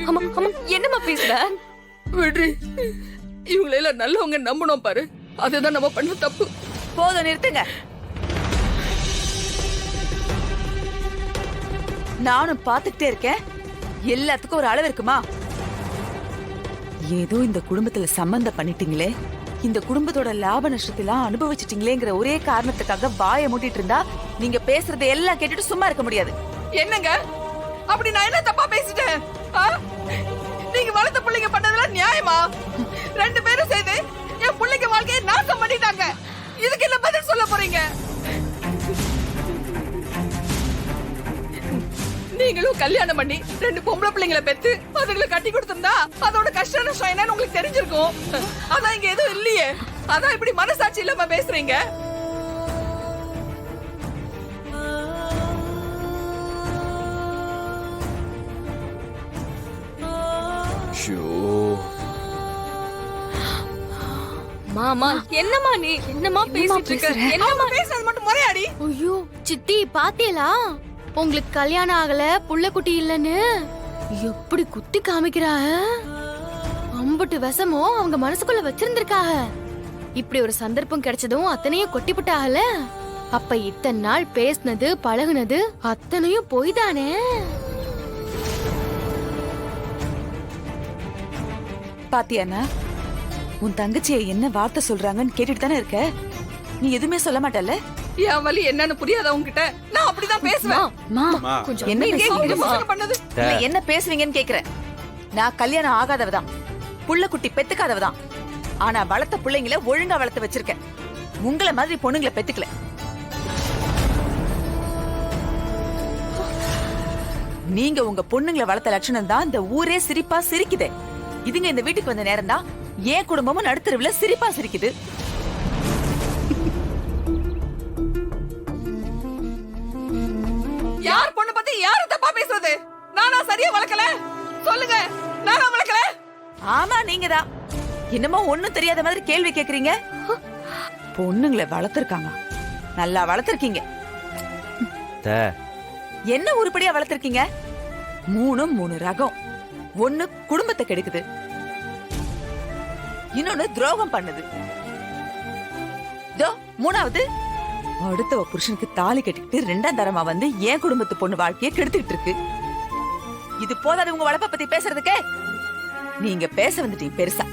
அம்மா அம்மா என்னம்மா பேசுற? விடுறி, இவங்களெல்லாம் நல்லவங்க நம்பணும் பாரு, அதுதான் நம்ம பண்ண தப்பு. போதும், நிறுத்துங்க. நானும் பாத்துக்கிட்டே இருக்கேன். எல்லாத்துக்கும் ஒரு அளவு இருக்குமா? ஏதோ இந்த குடும்பத்துல சம்பந்தம் பண்ணிட்டீங்களே, இந்த குடும்பத்தோட லாப நஷ்டத்தெல்லாம் அனுபவிச்சிட்டீங்களேங்கிற ஒரே காரணத்துக்காக வாயை மூட்டிட்டு இருந்தா நீங்க பேசுறதை எல்லாம் கேட்டுட்டு சும்மா இருக்க முடியாது. என்னங்க அப்படி நான் என்ன தப்பா பேசிட்டேன்? நீங்க வளர்த்த பிள்ளைங்க பண்ணதெல்லாம் நியாயமா? 2 பேரும் சேர்ந்து என் பிள்ளைங்க வாழ்க்கையை நாசம் பண்ணிட்டாங்க. இதுக்கு என்ன பதில் சொல்ல போறீங்க? நீங்களும் கல்யாணம் பண்ணி 2 பொம்பளை பிள்ளைங்களை பெத்து அதுகளை கட்டி கொடுத்திருந்தா அதோட கஷ்ட நஷ்டம் என்னன்னு உங்களுக்கு தெரிஞ்சிருக்கும். அதான் இங்க எதுவும் இல்லையே, அதான் இப்படி மனசாட்சி இல்லாம பேசுறீங்க. மாமா என்னம்மா நீ என்னம்மா பேசிட்டு இருக்க? என்னம்மா பேசுறது மட்டும் முறையாடி? ஐயோ சித்தி பாத்தீங்களா, உங்களுக்கு கல்யாணம் ஆகல புள்ள குட்டி இல்லன்னு எப்படி குத்தி காமிக்கிறா? அம்புட்டு விஷமோ அவங்க மனசுக்குள்ள வச்சிருந்திருக்காக. இப்படி ஒரு சந்தர்ப்பம் கிடைச்சதும் அத்தனையும் கொட்டிப்புட்டாகல. அப்ப இத்தனை நாள் பேசினது பழகுனது அத்தனையும் போய் தானே. பாத்தியானா, உன் தங்கச்சியை என்ன வார்த்தை சொல்றாங்கன்னு கேட்டுட்டு தானே இருக்க. நீ எதுவுமே சொல்ல மாட்டல்ல? என் வலி என்னன்னு புரியாத உங்ககிட்ட நான் அப்படிதான் பேசுவேன். கொஞ்சம் என்ன பேசுவீங்கம்மா? பண்ணது இல்ல, என்ன பேசுவீங்கன்னு கேக்குறேன். நான் கல்யாணம் ஆகாதவதான், புள்ள குட்டி பெத்துக்காதவதான். ஆனா வளர்த்த பிள்ளைங்கள ஒழுங்கா வளர்த்து வச்சிருக்கேன். உங்களை மாதிரி பொண்ணுங்களை பெத்துக்கல. நீங்க உங்க பொண்ணுங்களை வளர்த்த லட்சணம் தான் இந்த ஊரே சிரிப்பா சிரிக்குதே. இதுங்க இந்த வீட்டுக்கு வந்த நேரம் தான் ஏன் குடும்பமும் நடுத்தருவுல சிரிப்பா சிரிக்குது. யார் பொண்ணு பத்தி யாரு தப்பா பேசுறது? நானா சரியா வளர்க்கல? சொல்லுங்க, நானா வளர்க்கல? ஆமா, நீங்கதான். என்னமோ ஒண்ணும் தெரியாத மாதிரி கேள்வி கேக்குறீங்க. பொண்ணுங்களை வளர்த்திருக்காங்க, நல்லா வளர்த்திருக்கீங்க. என்ன உருப்படியா வளர்த்திருக்கீங்க? 3 ரகம். ஒண்ணு குடும்பத்தை கெடுக்குது, இன்னொன்னு துரோகம் பண்ணுது. மூணாவது அடுத்தவ புருஷனுக்கு தாலி கட்டிக்கிட்டு 2ஆம் தரமா வந்து என் குடும்பத்து பொண்ணு வாழ்க்கையை கெடுத்துக்கிட்டு இருக்கு. இது போதாது உங்க வளர்ப்ப பத்தி பேசுறதுக்கே? நீங்க பேச வந்துட்டீங்க பெருசா.